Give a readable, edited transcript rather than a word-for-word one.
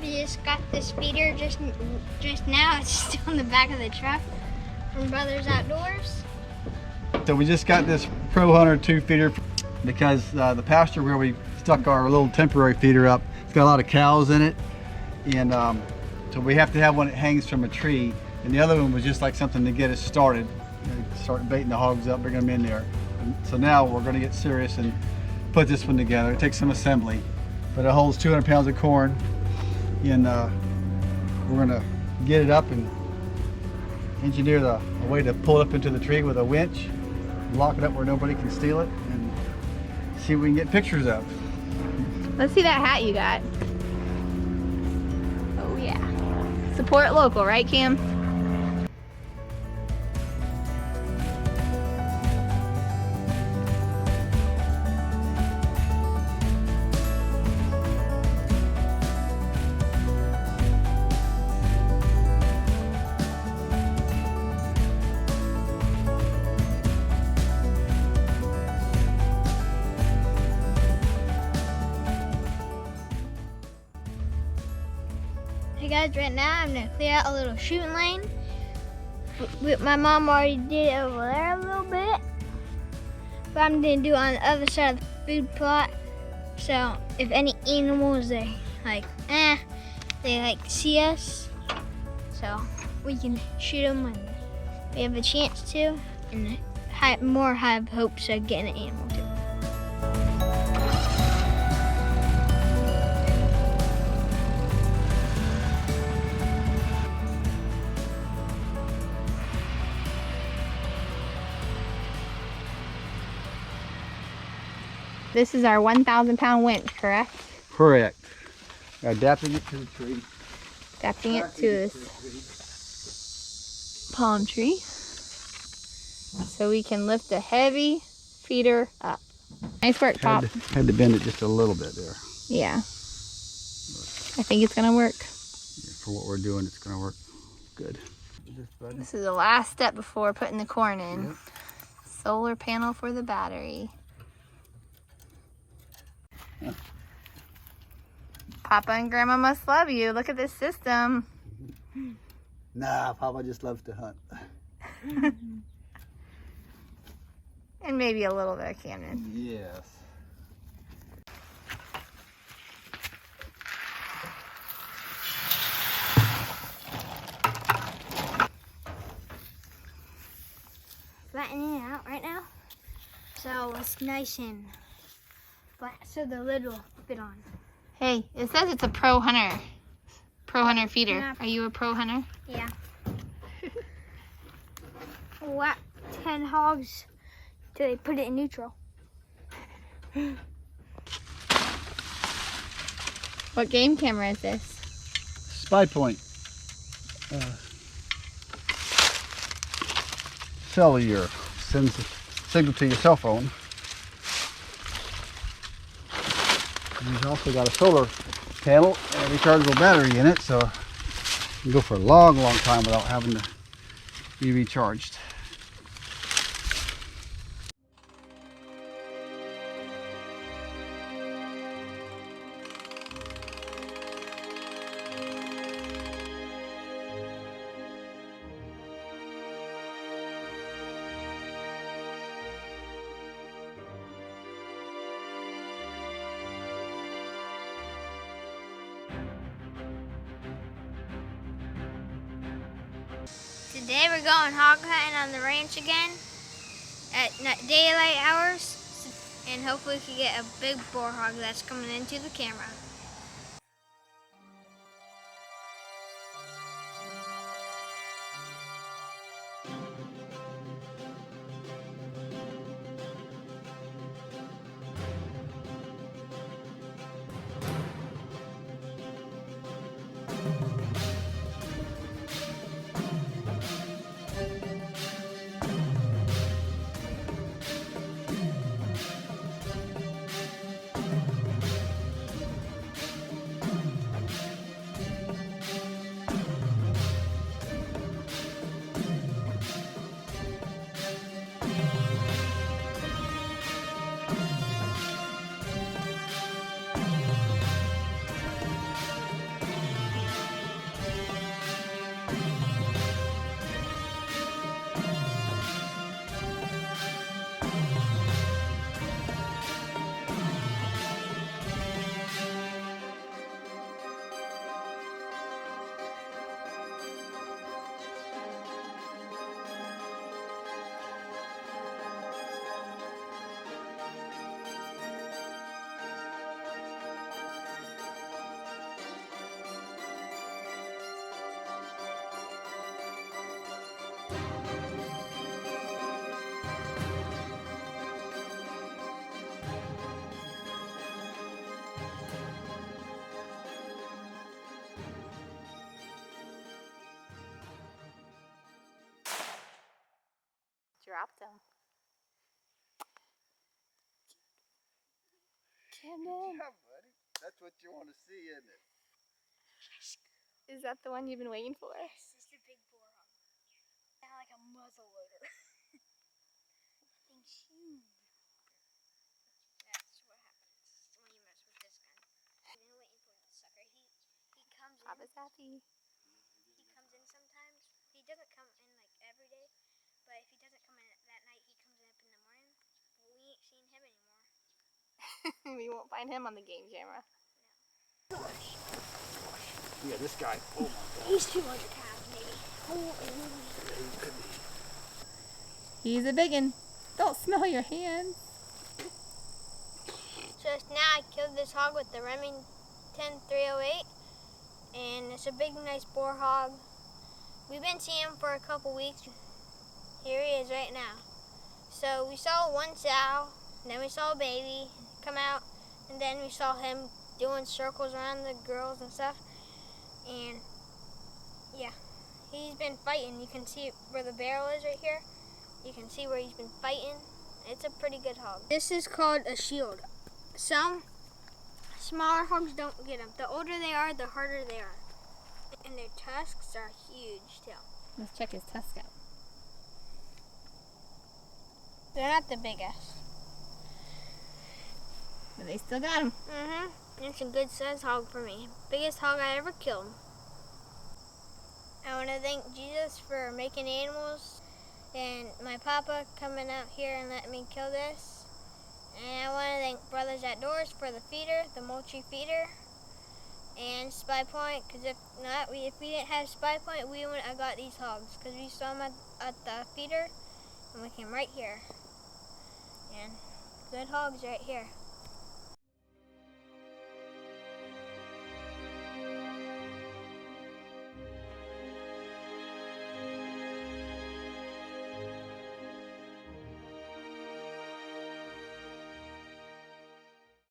We just got this feeder just now. It's still in the back of the truck from Brothers Outdoors. So we just got this Pro Hunter 2 feeder because the pasture where we stuck our little temporary feeder up, it's got a lot of cows in it, and so we have to have one that hangs from a tree, and the other one was just like something to get us started, start baiting the hogs up, bring them in there. And so now we're going to get serious and put this one together. It takes some assembly, but it holds 200 pounds of corn, and we're going to get it up and engineer a way to pull it up into the tree with a winch, lock it up where nobody can steal it, and see what we can get pictures of. Let's see that hat you got. Oh yeah. Support local, right, Cam? Hey guys, right now I'm gonna clear out a little shooting lane. My mom already did it over there a little bit, but I'm gonna do it on the other side of the food plot. So if any animals they see us, so we can shoot them when we have a chance to, and have hopes of getting an animal too. This is our 1,000-pound winch, correct? Correct. Adapting it to the tree. Adapting it to this palm tree. So we can lift a heavy feeder up. Nice work, Pop. Had to bend it just a little bit there. Yeah. I think it's gonna work. Yeah, for what we're doing, it's gonna work good. This is the last step before putting the corn in. Yep. Solar panel for the battery. Yeah. Papa and Grandma must love you. Look at this system. Nah, Papa just loves to hunt. And maybe a little bit of Camden. Yes. Flattening it out right now, so it's nice and flat, so the lid will fit on. Hey, it says it's a Pro Hunter feeder. Yeah. Are you a Pro Hunter? Yeah. What? 10 hogs till they put it in neutral. What game camera is this? Spy point. Cellular sends a signal to your cell phone. And you've also got a solar panel and a rechargeable battery in it, so you can go for a long, long time without having to be recharged. Today we're going hog hunting on the ranch again at daylight hours, and hopefully we can get a big boar hog that's coming into the camera. dropped him. Camden. Yeah, buddy. That's what you want to see, isn't it? Is that the one you've been waiting for? Yes, it's the big boar hog. Kind of like a muzzle loader. That thing's huge. That's what happens when you mess with this gun. I've been waiting for the sucker. He comes in. Papa's happy. He comes in sometimes. He doesn't come in like every day, but if he doesn't come in that night, he comes up in the morning. But we ain't seen him anymore. We won't find him on the game camera. Yeah, this guy. Oh my God. He's 200 pounds, maybe. He's a biggin. Don't smell your hands. Just now I killed this hog with the Remington 308, and it's a big, nice boar hog. We've been seeing him for a couple weeks. Here he is right now. So we saw one sow, and then we saw a baby come out, and then we saw him doing circles around the girls and stuff. And yeah, he's been fighting. You can see where the barrel is right here. You can see where he's been fighting. It's a pretty good hog. This is called a shield. Some smaller hogs don't get them. The older they are, the harder they are. And their tusks are huge too. Let's check his tusk out. They're not the biggest. But they still got him. It's a good size hog for me. Biggest hog I ever killed. I want to thank Jesus for making animals and my papa coming out here and letting me kill this. And I want to thank Brothers Outdoors for the feeder, the Moultrie feeder, and Spy Point, because if we didn't have Spy Point, we wouldn't have got these hogs, because we saw them at the feeder and we came right here. And good hogs right here.